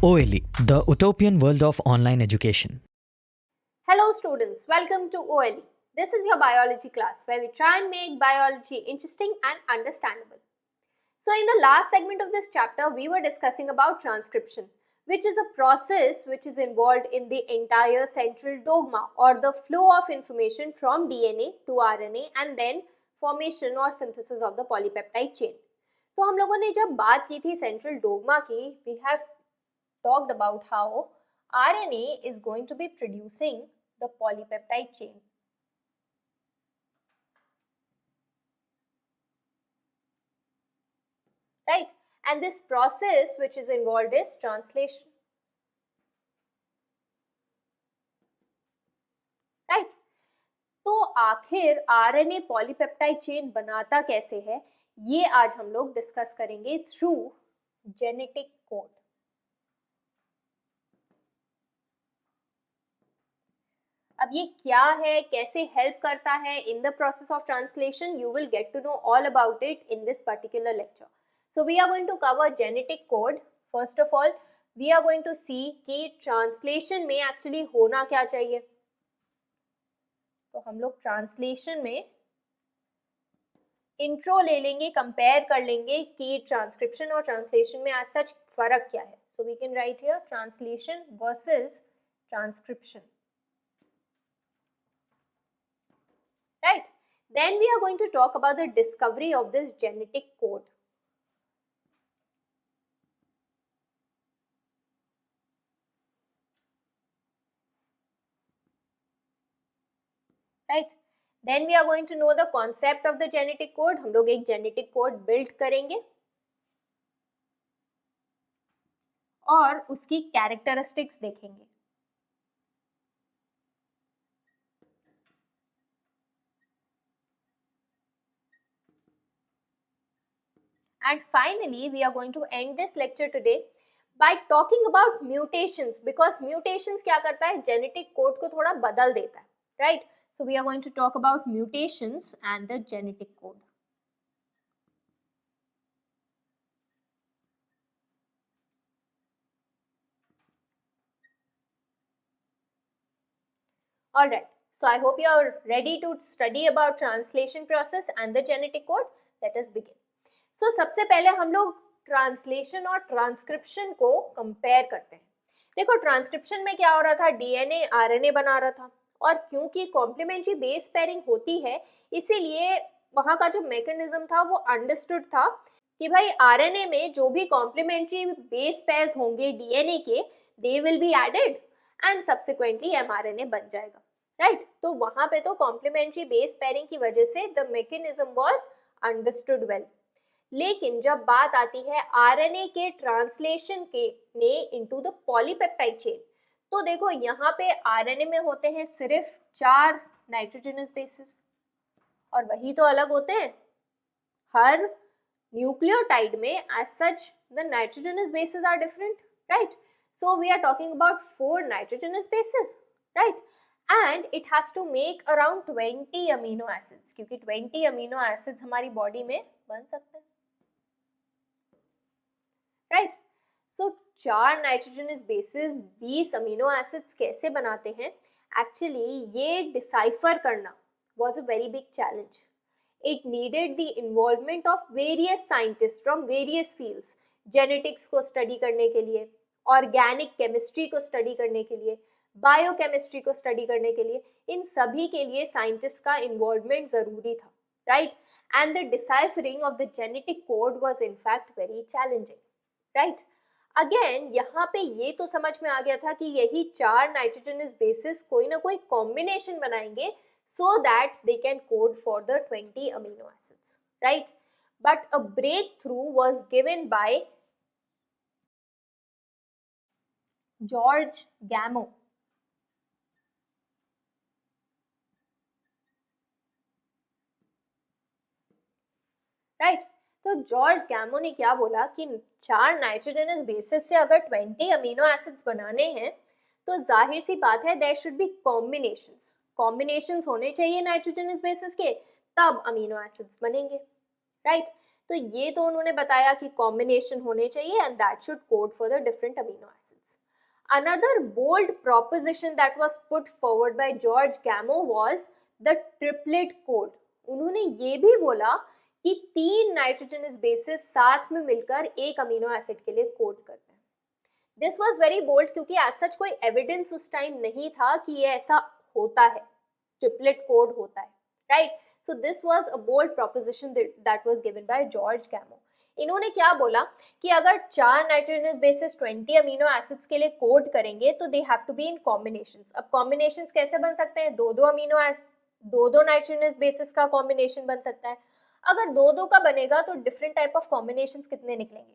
OLE, the utopian world of online education. Hello students, welcome to OLE. This is your biology class where we try and make biology interesting and understandable. So in the last segment of this chapter, we were discussing about transcription, which is a process which is involved in the entire central dogma or the flow of information from DNA to RNA and then formation or synthesis of the polypeptide chain. तो हम लोगों ने जब बात की थी central dogma की, we have talked about how RNA is going to be producing the polypeptide chain. Right? And this process which is involved is translation. Right? तो आखिर RNA पॉलीपेप्टाइड चेन बनाता कैसे है, ये आज हम लोग डिस्कस करेंगे थ्रू जेनेटिक कोड. अब ये क्या है, कैसे हेल्प करता है in the process of translation, you will get to know all about it in this particular lecture. So we are going to cover genetic code. First of all we are going to see कि translation में actually होना क्या चाहिए. तो हम लोग translation में intro ले लेंगे, कंपेयर कर लेंगे कि ट्रांसक्रिप्शन और ट्रांसलेशन में आज सच फर्क क्या है. So we can write here translation versus transcription. Right? Then we are going to talk about the discovery of this genetic code. Right? Then we are going to know the concept of the genetic code. हम लोग एक genetic code build करेंगे और उसकी characteristics देखेंगे. And finally, we are going to end this lecture today by talking about mutations, because mutations क्या करता है, genetic code को थोड़ा बदल देता है, right? So we are going to talk about mutations and the genetic code. All right. So I hope you are ready to study about translation process and the genetic code. Let us begin. So सबसे पहले हम लोग translation और transcription को compare करते हैं. देखो transcription में क्या हो रहा था, डीएनए आरएनए बना रहा था, और क्योंकि कॉम्प्लीमेंट्री बेस पेयरिंग होती है इसीलिए वहाँ का जो मैकेनिज्म था वो अंडरस्टूड था कि भाई आरएनए में जो भी कॉम्प्लीमेंट्री बेस पेयर्स होंगे डीएनए के, they will be added and subsequently mRNA बन जाएगा. राइट? तो वहाँ पे तो कॉम्प्लीमेंट्री बेस पेयरिंग की वजह से the mechanism was understood well. लेकिन जब बात आती है आरएनए के ट्रांसलेशन के में इनटू द पॉलीपेप्टाइड चेन, तो देखो यहाँ पे आरएनए में होते हैं सिर्फ 4 नाइट्रोजनस बेसेस, और वही तो अलग होते हैं हर न्यूक्लियोटाइड में. As such the nitrogenous bases are different, right? So we are talking about 4 nitrogenous bases, right? And it has to make around 20 amino acids, क्योंकि 20 अमीनो एसिड्स हमारी बॉडी में बन सकते हैं. राइट? सो 4 नाइट्रोजनस बेसिस 20 अमीनो एसिड्स कैसे बनाते हैं, actually ये डिसाइफर करना was a very big challenge. It needed the involvement of various scientist from various fields. Genetics को स्टडी करने के लिए, ऑर्गेनिक केमिस्ट्री को स्टडी करने के लिए, बायोकेमिस्ट्री को स्टडी करने के लिए, इन सभी के लिए साइंटिस्ट का इन्वॉल्वमेंट जरूरी था. Right? And the deciphering of the genetic code was in fact very challenging. Right? Again यहाँ पे ये तो समझ में आ गया था कि यही 4 नाइट्रोजनस बेसिस कोई ना कोई कॉम्बिनेशन बनाएंगे so that they can code for the 20 amino acids, right? But a breakthrough was given by George Gamow. Right? तो जॉर्ज गैमो ने क्या बोला कि 4 नाइट्रोजनस बेसिस से अगर 20 अमीनो एसिड्स बनाने हैं तो जाहिर सी बात है देयर शुड बी कॉम्बिनेशंस होने चाहिए नाइट्रोजनस बेसिस के, तब अमीनो एसिड्स बनेंगे. राइट? तो ये तो उन्होंने बताया कि कॉम्बिनेशन होने चाहिए and that should code for the different amino acids. Another bold proposition that was put forward by George Gamow was the triplet code. उन्होंने ये भी बोला कि 3 नाइट्रोजनस बेसिस साथ में मिलकर एक अमीनो एसिड के लिए कोड करते हैं. दिस वॉज वेरी बोल्ड क्योंकि एज सच कोई एविडेंस उस टाइम नहीं था कि ये ऐसा होता है, ट्रिपलेट कोड होता है, right. So this was a bold proposition that was given by George Gamow. इन्होंने क्या बोला कि अगर 4 नाइट्रोजनस बेसिस 20 अमीनो एसिड्स के लिए कोड करेंगे तो they have to be in combinations. अब कॉम्बिनेशंस कैसे बन सकते हैं? दो नाइट्रोजनस बेसिस का कॉम्बिनेशन बन सकता है. अगर दो का बनेगा तो डिफरेंट टाइप ऑफ कॉम्बिनेशंस कितने निकलेंगे?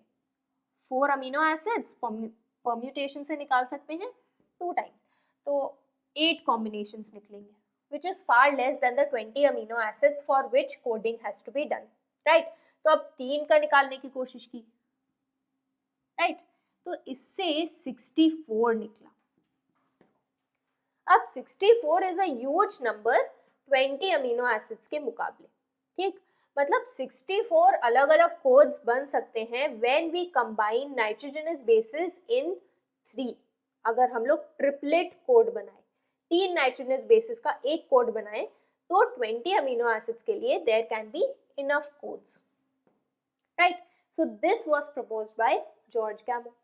4 अमीनो एसिड्स परम्यूटेशन से निकाल सकते हैं 2 टाइम्स, तो 8 कॉम्बिनेशंस निकलेंगे, which is far less than the 20 amino acids for which coding has to be done, right? तो अब 3 का निकालने की कोशिश की, right? तो इससे 64 निकला. अब 64 is a huge number 20 amino acids के मुकाबले, ठीक. मतलब 64 अलग अलग कोड्स बन सकते हैं when we combine nitrogenous bases in 3. अगर हम लोग ट्रिपलेट कोड बनाए, 3 नाइट्रोजनस बेसिस का एक कोड बनाए, तो 20 अमीनो एसिड्स के लिए there can be enough codes, right. So this was proposed by George Gamow.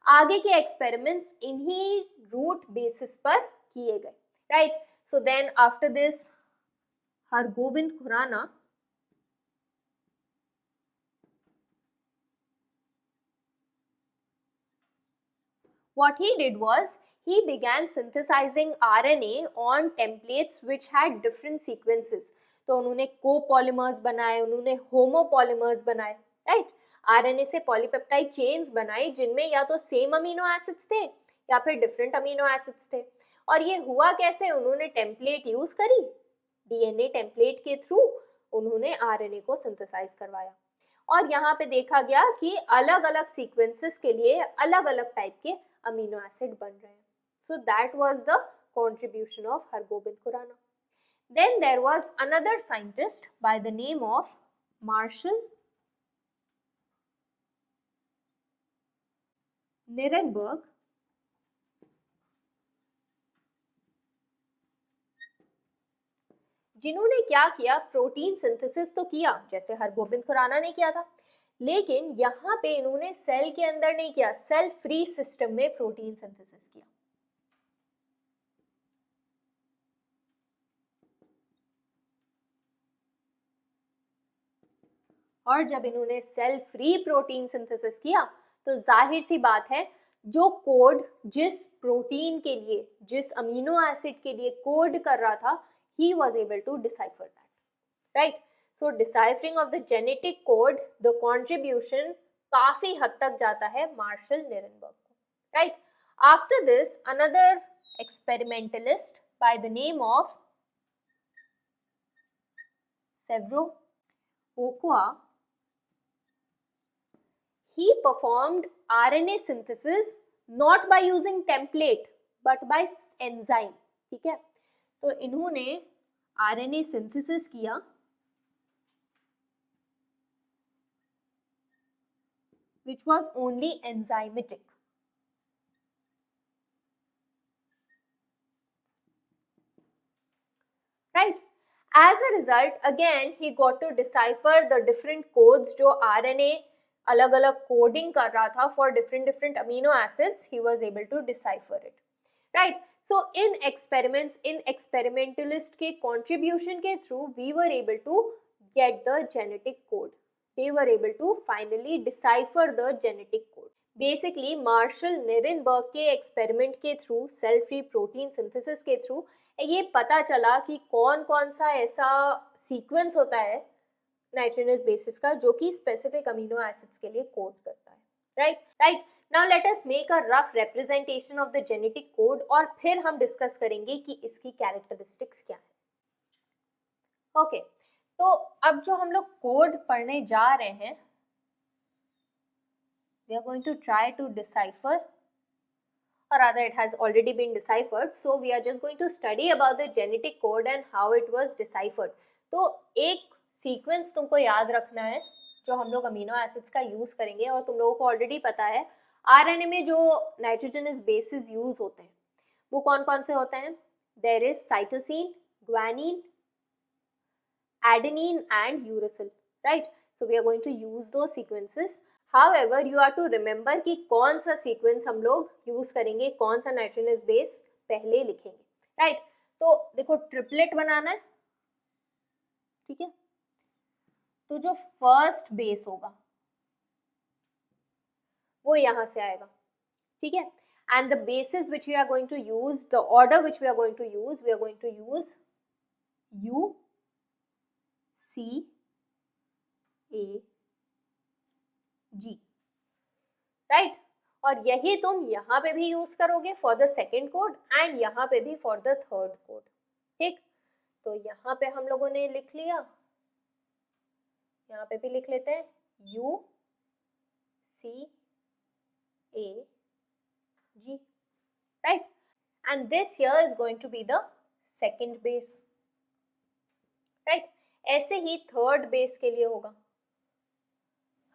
आगे के एक्सपेरिमेंट्स इन्हीं रूट बेसिस पर किए गए, right. So then after this Hargobind Khorana what he did was he began synthesizing RNA on templates which had different sequences. तो उन्होंने copolymers बनाए, उन्होंने होमोपॉलीमर्स बनाए, राइट. आरएनए से पॉलीपेप्टाइड चेन्स बनाई जिनमें या तो सेम अमीनो एसिड्स थे या फिर डिफरेंट अमीनो एसिड्स थे. और ये हुआ कैसे? उन्होंने टेम्पलेट यूज करी, डीएनए टेम्पलेट के थ्रू उन्होंने आरएनए को सिंथेसाइज करवाया. और यहाँ पे देखा गया कि अलग अलग सीक्वेंसेस के लिए अलग अलग टाइप के अमीनो एसिड बन रहे हैं. So that was the contribution of Hargobind Khurana. Then there was another scientist by the name of Marshall Nirenberg. जिन्होंने क्या किया? प्रोटीन सिंथेसिस तो किया जैसे हरगोबिंद खुराना ने किया था, लेकिन यहाँ पे इन्होंने सेल के अंदर नहीं किया, सेल फ्री सिस्टम में प्रोटीन सिंथेसिस किया. और जब इन्होंने सेल फ्री प्रोटीन सिंथेसिस किया तो जाहिर सी बात है जो कोड जिस प्रोटीन के लिए, जिस अमीनो एसिड के लिए कोड कर रहा था, he was able to decipher that, right? So deciphering of the genetic code, the contribution काफी हद तक जाता है मार्शल निरेनबर्ग को, right? After this, another experimentalist by the name of Severo Ochoa, he performed RNA synthesis not by using template but by enzyme, ठीक है. तो इन्होंने आरएनए सिंथेसिस किया which was only enzymatic, right? As a result, again he got to decipher the different codes जो RNA अलग अलग coding कर रहा था for different amino acids. He was able to decipher it, right? So in experiments, in experimentalist के contribution के through, we were able to get the genetic code. They were able to finally decipher the genetic code. Basically, Marshall Nirenberg के experiment के through, cell free protein synthesis के through, ये पता चला कि कौन कौन सा ऐसा sequence होता है नाइट्रोजनस बेसिस का जो कि स्पेसिफिक अमीनो एसिड्स के लिए कोड करता है, right. Now let us make a rough representation of the genetic code और फिर हम डिस्कस करेंगे कि इसकी कैरेक्टरिस्टिक्स क्या है. ओके, तो अब जो हम लोग कोड पढ़ने जा रहे हैं, we are going to try to decipher, or rather it has already been deciphered, so we are just going to study about the genetic code and how it was deciphered. तो एक sequence तुमको याद रखना है जो हम लोग amino acids का यूज करेंगे, और तुम लोगों को ऑलरेडी पता है आरएनए में जो नाइट्रोजनस बेसिस यूज होते हैं वो कौन कौन से होते हैं? There is cytosine, guanine, adenine and uracil, right? So we are going to use those sequences. However, you are to remember कि कौन सा sequence हम लोग use करेंगे, कौन सा nitrogenous base पहले लिखेंगे, right? तो देखो ट्रिपलेट बनाना है, ठीक है? तो जो फर्स्ट बेस होगा वो यहाँ से आएगा, ठीक है? And the bases which we are going to use, the order which we are going to use, we are going to use U, C, A, G, right? और यही तुम यहाँ पे भी यूज करोगे for the second code and यहाँ पे भी फॉर द थर्ड कोड, ठीक? तो यहाँ पे हम लोगों ने लिख लिया, यहाँ पे भी लिख लेते हैं U, C, A, G, right? And this here is going to be the second base, right? ऐसे ही थर्ड बेस के लिए होगा.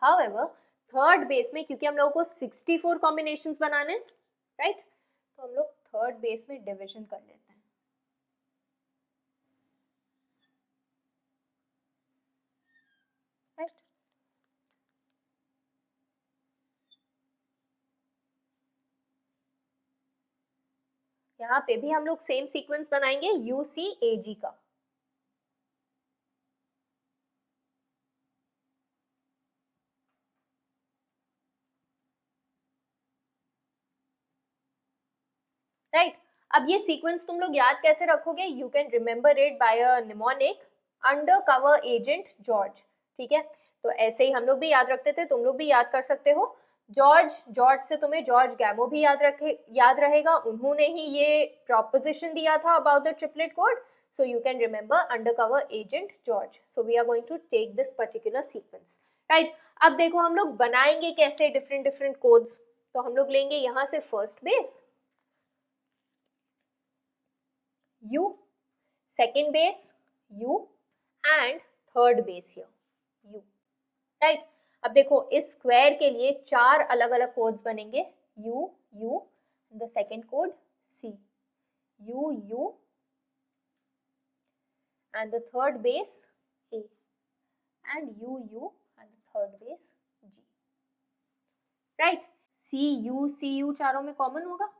However, थर्ड बेस में क्योंकि हम लोगों को 64 कॉम्बिनेशंस बनाने हैं, राइट? तो हम लोग थर्ड बेस में डिवीजन कर लेते हैं. राइट? यहाँ पे भी हम लोग सेम सीक्वेंस बनाएंगे UCAG का. राइट? अब ये सीक्वेंस तुम लोग याद कैसे रखोगे? You can remember it by a mnemonic under cover agent George, ठीक है? तो ऐसे ही हम लोग भी याद रखते थे, तुम लोग भी याद कर सकते हो. जॉर्ज से तुम्हें जॉर्ज गैमो भी याद रहेगा. उन्होंने ही ये प्रोपोजिशन दिया था about the triplet code. So you can remember undercover agent George. So we are going to take this particular sequence, right? अब देखो हम लोग बनाएंगे कैसे डिफरेंट कोड्स. तो हम लोग लेंगे यहाँ से first base U, second base U and third base here U, right? अब देखो इस स्क्वायर के लिए 4 अलग अलग कोड्स बनेंगे U, U, the second code C, U, U and the third base A and U, U and the third base G, right? C, U चारों में कॉमन होगा,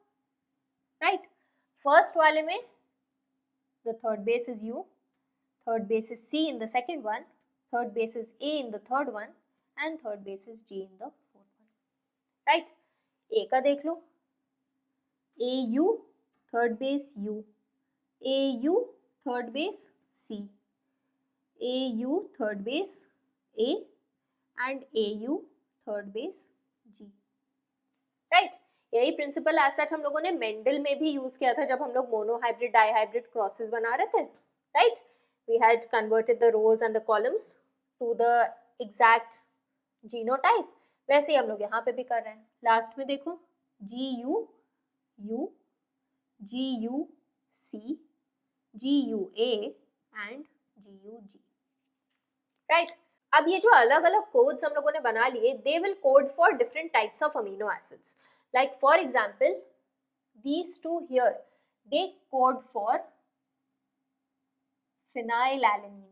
right? फर्स्ट वाले में the third base is U, third base is C in the second one, third base is A in the third one and third base is G in the fourth one, right? A का देख लो, AU third base U, AU third base C, AU third base A and AU third base G, right? यही principal as such हम लोगों ने Mendel में भी use किया था जब हम लोग मोनोहाइब्रिड डाईहाइब्रिड क्रॉसेस बना रहे थे, right? We had converted the rows and the columns to the exact genotype. वैसे ही हम लोग यहाँ पे भी कर रहे हैं. लास्ट में देखो GU U, GU C, GU A and GU G, right? अब ये जो अलग अलग कोड्स हम लोगों ने बना लिए, they will code for different types of amino acids. Like for example, these two here, they code for phenylalanine,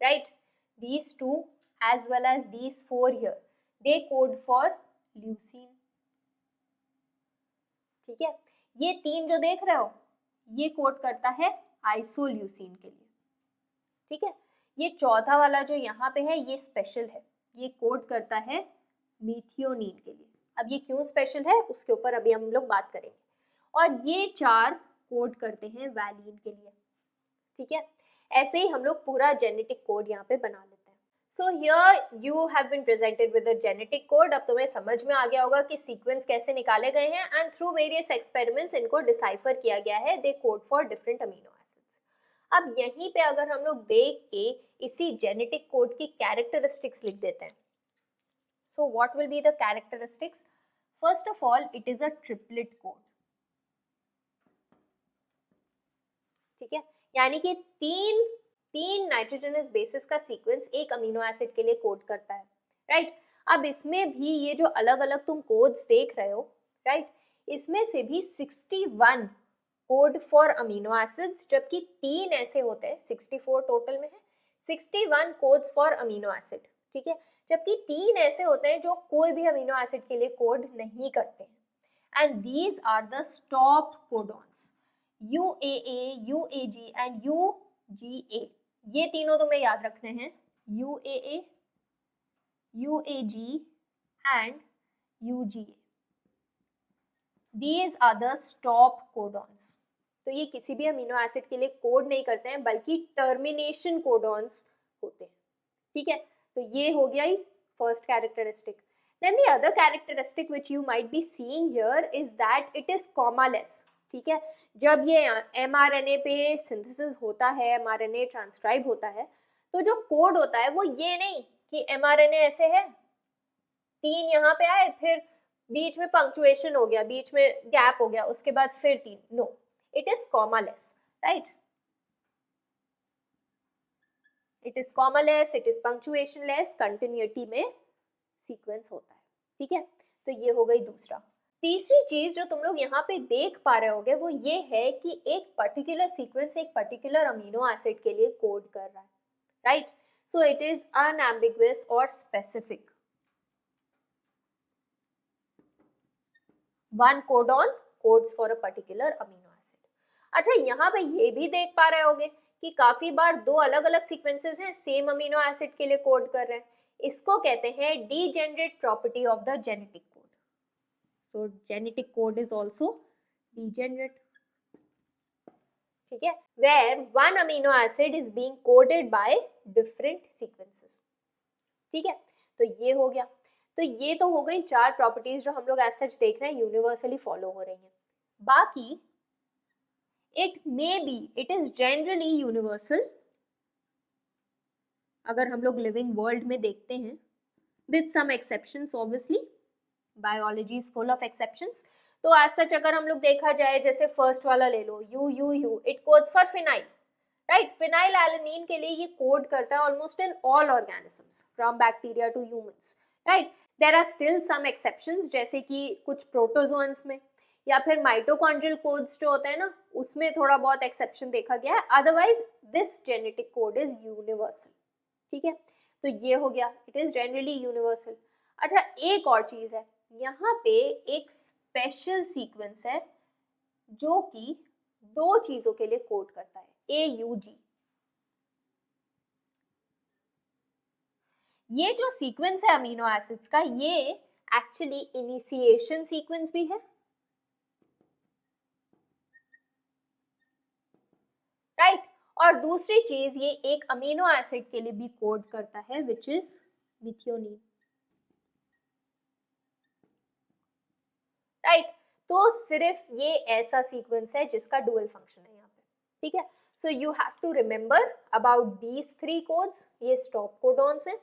right? These two as well as these 4 here, they code for leucine, ठीक है? ये 3 जो देख रहे हो ये कोड करता है आइसोल्यूसिन के लिए, ठीक है? ये चौथा वाला जो यहाँ पे है ये स्पेशल है, ये कोड करता है मीथियोनिन के लिए. अब ये क्यों स्पेशल है उसके ऊपर अभी हम लोग बात करेंगे. और ये 4 कोड करते हैं वैलिन के लिए, ठीक है? ऐसे ही हम लोग पूरा जेनेटिक कोड यहाँ पे बना लेते हैं. So here you have been presented with the genetic code. अब तुम्हें समझ में आ गया होगा कि सीक्वेंस कैसे निकाले गए हैं एंड थ्रू वेरियस एक्सपेरिमेंट्स इनको डिसाइफर किया गया है. They code for different amino acids. अब यहीं पे अगर हम लोग देख के इसी जेनेटिक कोड की कैरेक्टरिस्टिक्स लिख देते हैं. So what will be the characteristics? First of all, it is a triplet code. ठीक है? यानी कि तीन नाइट्रोजनस बेसिस का सीक्वेंस एक अमीनो एसिड के लिए कोड करता है, राइट। अब इसमें भी ये जो अलग अलग तुम कोड्स देख रहे हो, राइट, इसमें से भी 61 कोड फॉर अमीनो एसिड्स, जबकि 3 ऐसे होते हैं, 64 टोटल में है, 61 कोड्स फॉर अमीनो एसिड, ठीक है, जबकि 3 ऐसे होते हैं जो कोई भी अमीनो एसिड के लिए कोड नहीं करते हैं। And these are the stop codons, UAA, UAG and UGA। ये तीनों तुम्हें याद रखने हैं, UAA, UAG and UGA. These are the stop codons. तो ये किसी भी अमीनो एसिड के लिए कोड नहीं करते हैं, बल्कि टर्मिनेशन कोडॉन्स होते हैं, ठीक है। तो ये हो गया ही first characteristic. Then the other characteristic which you might be seeing here is that it is commaless, ठीक है। जब ये mRNA पे सिंथेसिस होता है, mRNA ट्रांसक्राइब होता है, तो जो कोड होता है वो ये नहीं कि mRNA ऐसे है, 3 यहाँ पे आए, फिर बीच में पंक्चुएशन हो गया, बीच में गैप हो गया, उसके बाद फिर 3, no, it is commaless, right, it is commaless, it is punctuation less, continuity में सीक्वेंस होता है, ठीक है। तो ये हो गई दूसरा। तीसरी चीज जो तुम लोग यहाँ पे देख पा रहे होगे वो ये है कि एक पर्टिकुलर सीक्वेंस एक पर्टिकुलर अमीनो एसिड के लिए कोड कर रहा है, right. So it is unambiguous और specific. One codon codes for a particular amino acid. अच्छा, यहाँ पे ये भी देख पा रहे होगे कि काफी बार दो अलग अलग सीक्वेंसेस हैं, सेम अमीनो एसिड के लिए कोड कर रहे हैं। इसको कहते हैं degenerate property of the genetic code. So genetic code is also degenerate, ठीक है, where one amino acid is being coded by different sequences, ठीक है। तो ये हो गया। तो ये तो हो गई 4 प्रॉपर्टीज जो हम लोग एज सच देख रहे हैं यूनिवर्सली फॉलो हो रही हैं। बाकी it may be, it is generally universal, अगर हम लोग लिविंग वर्ल्ड में देखते हैं, with some exceptions, obviously biology is full of exceptions. तो एज सच अगर हम लोग देखा जाए, जैसे फर्स्ट वाला ले लो, U, it codes for phenyl, right. Phenylalanine के लिए ये कोड करता है almost in all organisms from bacteria to humans, right. There are still some exceptions, जैसे कि कुछ प्रोटोजोन्स में या फिर माइटोकॉन्ड्रियल कोड्स जो होते हैं ना, उसमें थोड़ा बहुत एक्सेप्शन देखा गया है। Otherwise this genetic code is universal, ठीक है। तो ये हो गया, इट इज जनरली यूनिवर्सल। अच्छा, एक और चीज है, यहाँ पे एक स्पेशल सीक्वेंस है जो कि 2 चीजों के लिए कोड करता है, AUG। ये जो सीक्वेंस है अमीनो एसिड्स का, ये एक्चुअली इनिशिएशन सीक्वेंस भी है, राइट। और दूसरी चीज, ये एक अमीनो एसिड के लिए भी कोड करता है, विच इज मिथियोनिन, राइट। तो सिर्फ ये ऐसा सीक्वेंस है जिसका डुअल फंक्शन है यहाँ पे, ठीक है। So you have to remember about these 3 codes, ये स्टॉप कोडॉन्स हैं,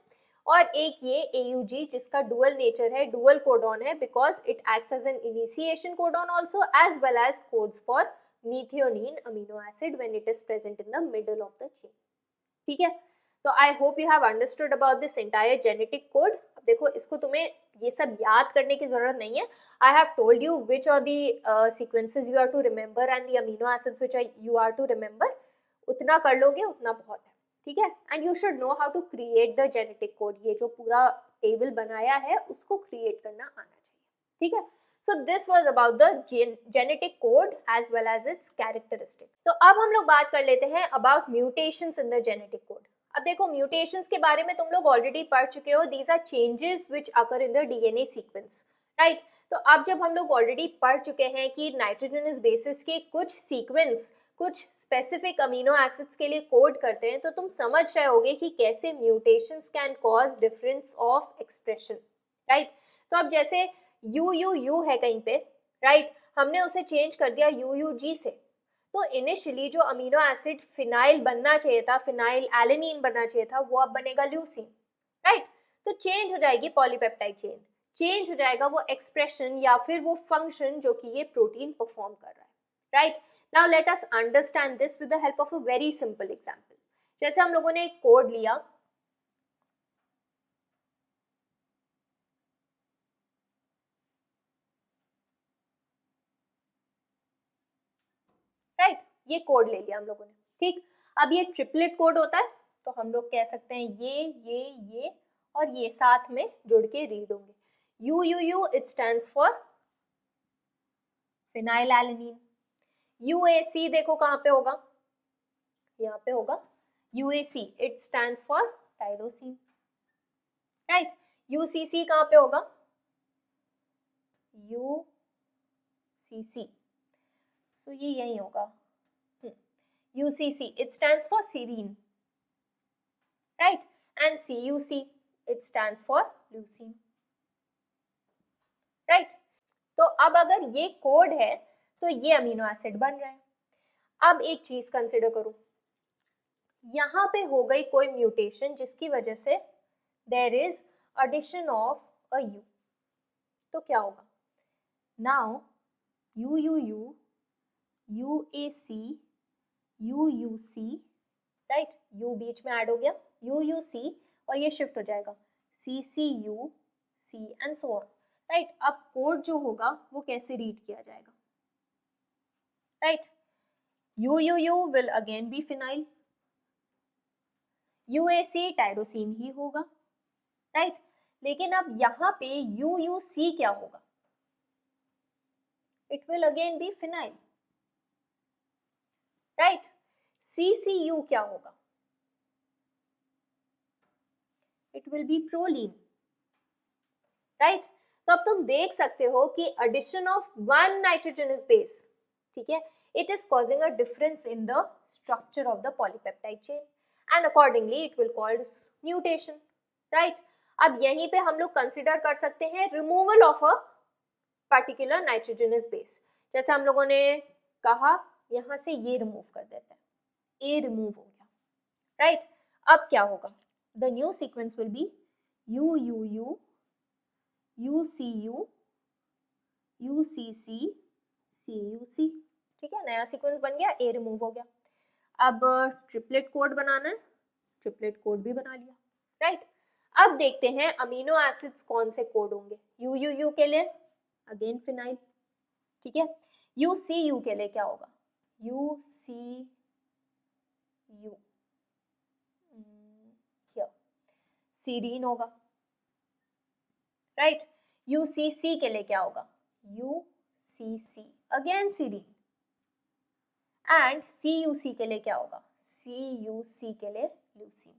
और एक ये AUG जिसका डुअल नेचर है, डुअल कोडॉन है, because it acts as an initiation codon also as well as codes for methionine amino acid when it is present in the middle of the chain, ठीक है। तो I hope you have understood about this entire genetic code. अब देखो, इसको तुम्हें ये सब याद करने की जरूरत नहीं है। I have told you which are the sequences you are to remember and the amino acids which you are to remember. उतना कर लोगे उतना बहुत है, ठीक है। And you should know how to create the genetic code. ये जो पूरा टेबल बनाया है उसको क्रिएट करना आना चाहिए, ठीक है। So this was about the genetic code as well as its characteristic. तो अब हम लोग बात कर लेते हैं about mutations in the genetic code. अब देखो, mutations के बारे में तुम लोग ऑलरेडी पढ़ चुके हो। These are changes which occur in the DNA sequence, right? तो अब जब हम लोग ऑलरेडी पढ़ चुके हैं कि नाइट्रोजनस बेसिस के कुछ सीक्वेंस कुछ स्पेसिफिक अमीनो एसिड्स के लिए कोड करते हैं, तो तुम समझ रहे होगे कि कैसे mutations can cause difference of expression, right. तो अब जैसे यू है कहीं पे, राइट, हमने उसे चेंज कर दिया UUG से, तो इनिशियली जो अमीनो एसिड फिनाइल बनना चाहिए था, फिनाइल एलेनिन बनना चाहिए था, वो अब बनेगा ल्यूसीन, राइट। तो चेंज हो जाएगी पॉलीपेप्टाइड चेन, चेंज हो जाएगा वो एक्सप्रेशन या फिर वो फंक्शन जो कि ये प्रोटीन परफॉर्म कर रहा है, right. Now let us understand this with the help of a very simple example. जैसे हम लोगों ने एक कोड लिया ये कोड ले लिया हम लोगों ने, ठीक। अब ये ट्रिपलेट कोड होता है, तो हम लोग कह सकते हैं ये और ये साथ में जुड़ के रीड होंगे। UUU it stands for phenylalanine. UAC देखो कहाँ पे होगा, यहाँ पे होगा। UAC it stands for tyrosine, right. UCC कहाँ पे होगा, UCC, तो ये यही होगा। UCC it stands for serine, right, and CUC it stands for leucine, right। तो अब अगर ये कोड है तो ये अमीनो एसिड बन रहा है। अब एक चीज कंसिडर करो, यहाँ पे हो गई कोई म्यूटेशन जिसकी वजह से there is addition of a U, तो क्या होगा, now UUU, UAC, UUC, right, U बीच में ऐड हो गया, UUC, और ये शिफ्ट हो जाएगा CCU, C and so on, right. अब कोड जो होगा वो कैसे रीड किया जाएगा, right. UUU will again be phenyl, UAC tyrosine ही होगा, राइट। लेकिन अब यहाँ पे UUC क्या होगा, it will again be phenyl, right. CCU क्या होगा, it will be proline, right. तो अब तुम देख सकते हो कि addition of one nitrogenous base, ठीक है, it is causing a difference in the structure of the polypeptide chain and accordingly it will called mutation, right. अब यहीं पे हम लोग कंसिडर कर सकते हैं removal of a particular nitrogenous base. जैसे हम लोगों ने कहा यहां से ये रिमूव कर देते हैं, ए रिमूव हो गया, राइट। अब क्या होगा, the new sequence will be UUU, UCU, UCC, CUC, ठीक है, नया सीक्वेंस बन गया, ए रिमूव हो गया। अब ट्रिपलेट कोड बनाना है, ट्रिपलेट कोड भी बना लिया, राइट। अब देखते हैं अमीनो एसिड्स कौन से कोड होंगे। UUU के लिए अगेन फिनाइल, ठीक है। UCU के लिए क्या होगा, UCU, सीरीन होगा, राइट। UCC के लिए क्या होगा, UCC again serine, and CUC के लिए क्या होगा, CUC के लिए leucine.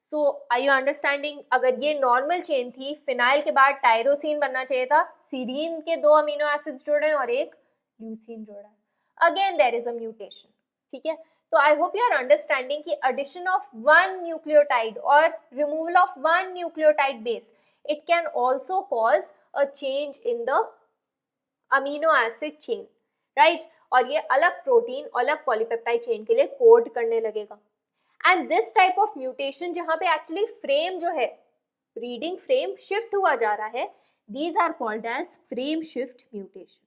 So are you understanding, अगर ये नॉर्मल चेन थी, फिनाइल के बाद टायरोसिन बनना चाहिए था, सीरीन के 2 अमीनो एसिड्स जुड़े हैं और एक ल्यूसीन जुड़ा है, again there is a mutation, ठीक है। तो I hope you are understanding कि एडिशन ऑफ वन न्यूक्लियोटाइड और removal of one nucleotide base, it can also cause a change in the amino acid chain, right. और ये अलग protein, अलग polypeptide chain के लिए कोड करने लगेगा। And this type of mutation जहां पे एक्चुअली फ्रेम जो है, रीडिंग फ्रेम शिफ्ट हुआ जा रहा है, these are called as frame shift mutation,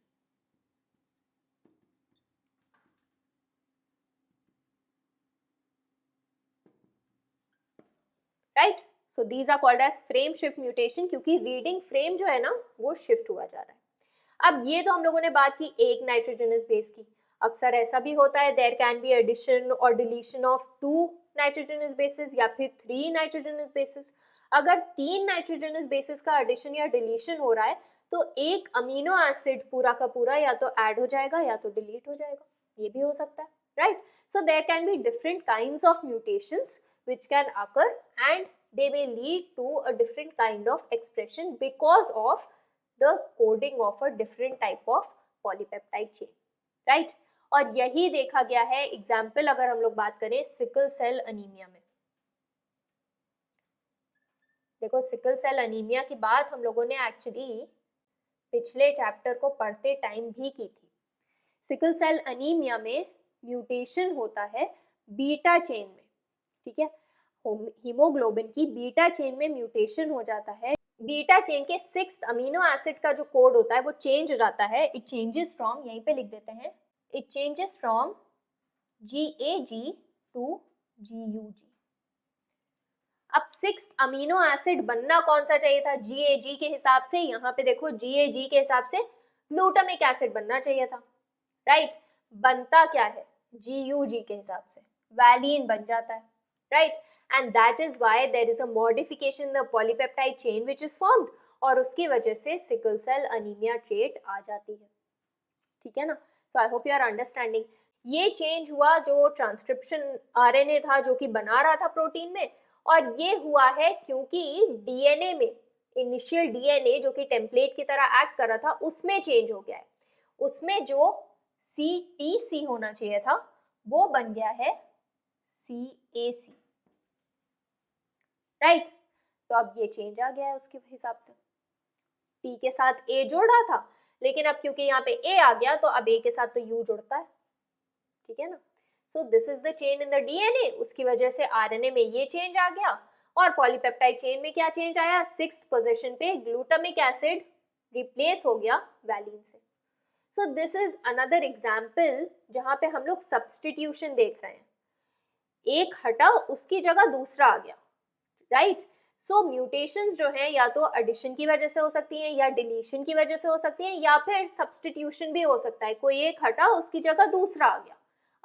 right. So these are called as frame shift mutation, क्योंकि रीडिंग फ्रेम जो है ना वो शिफ्ट हुआ जा रहा है। अब ये तो हम लोगों ने बात की एक नाइट्रोजनस बेस की, अक्सर ऐसा भी होता है देयर कैन बी एडिशन और डिलीशन ऑफ 2 नाइट्रोजनस बेसिस या फिर 3 नाइट्रोजनस बेसिस। अगर 3 नाइट्रोजनस बेसिस का एडिशन या डिलीशन हो रहा है तो एक अमीनो एसिड पूरा का पूरा या तो ऐड हो जाएगा या तो डिलीट हो जाएगा, ये भी हो सकता है, right. So there can be different kinds of mutations which can occur and they may lead to a different kind of expression because of the coding of a different type of polypeptide chain, right। और यही देखा गया है, example अगर हम लोग बात करें सिकल सेल अनीमिया में, देखो सिकल सेल अनीमिया की बात हम लोगों ने एक्चुअली पिछले चैप्टर को पढ़ते टाइम भी की थी। सिकल सेल अनीमिया में म्यूटेशन होता है बीटा चेन में, ठीक है, हीमोग्लोबिन की बीटा चेन में म्यूटेशन हो जाता है। बीटा चेन के 6th अमीनो एसिड का जो कोड होता है वो चेंज हो जाता है, इट चेंजेस फ्रॉम, यहीं पे लिख देते हैं, it changes from GAG to GUG। अब 6th अमीनो एसिड बनना कौन सा चाहिए था, GAG के हिसाब से, यहाँ पे देखो GAG के हिसाब से ग्लूटामिक एसिड बनना चाहिए था, राइट बनता क्या है GUG के हिसाब से, वैलिन बन जाता है, right and that is why there is a modification in the polypeptide chain which is formed, और उसकी वजह से सिकल सेल अनीमिया ट्रेट आ जाती है, ठीक है ना। So I hope you are understanding. ये चेंज हुआ जो ट्रांसक्रिप्शन RNA था जो कि बना रहा था प्रोटीन में, और ये हुआ है क्योंकि DNA में इनिशियल DNA जो कि टेम्पलेट की तरह एक्ट कर रहा था उसमें चेंज हो गया है, उसमें जो CTC होना चाहिए था वो बन गया है CAC, राइट तो अब ये चेंज आ गया है उसके हिसाब से। T के साथ A जोड़ा था, लेकिन अब क्योंकि यहाँ पे A आ गया तो अब A के साथ तो U जुड़ता है, ठीक है ना। So this is the chain in the DNA, उसकी वजह से RNA में ये चेंज आ गया, और पॉलीपेप्टाइड चेन में क्या चेंज आया, 6th पोजीशन पे ग्लूटामिक एसिड रिप्लेस हो गया वैलिन से। So this is another example जहां पे हम लोग सब्सटीट्यूशन देख रहे हैं, एक हटा उसकी जगह दूसरा आ गया, राइट सो म्यूटेशंस जो हैं या तो एडिशन की वजह से हो सकती हैं या डिलीशन की वजह से हो सकती हैं या फिर सब्सटीट्यूशन भी हो सकता है, कोई एक हटा उसकी जगह दूसरा आ गया,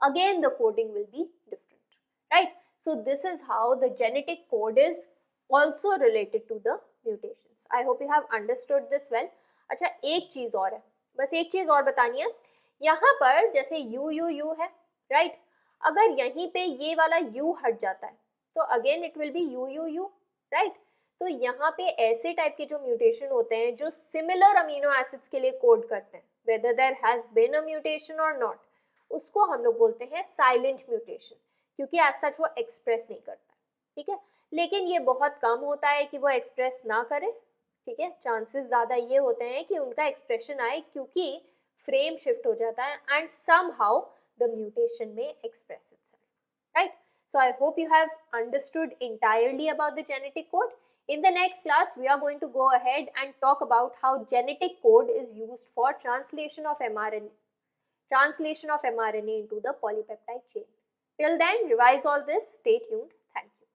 again the coding will be different, right so this is how the genetic code is also related to the mutations. I hope you have understood this well. अच्छा एक चीज और है, बस एक चीज और बतानी है, यहाँ पर जैसे U है, right अगर यहीं पे ये वाला U हट जाता है तो again it will be U, right तो यहाँ पे ऐसे टाइप के जो म्यूटेशन होते हैं जो सिमिलर अमीनो एसिड्स के लिए कोड करते हैं, whether there has been a mutation or not, उसको हम लोग बोलते हैं साइलेंट म्यूटेशन, क्योंकि एज सच वो एक्सप्रेस नहीं करता है, ठीक है लेकिन ये बहुत कम होता है कि वो एक्सप्रेस ना करे, ठीक है चांसेस ज़्यादा ये होते हैं कि उनका एक्सप्रेशन आए क्योंकि फ्रेम शिफ्ट हो जाता है एंड समहाउ द म्यूटेशन में express itself, right so I hope you have understood entirely about the genetic code. In the next class we are going to go ahead and talk about how genetic code is used for translation of mRNA into the polypeptide chain. Till then, revise all this. Stay tuned.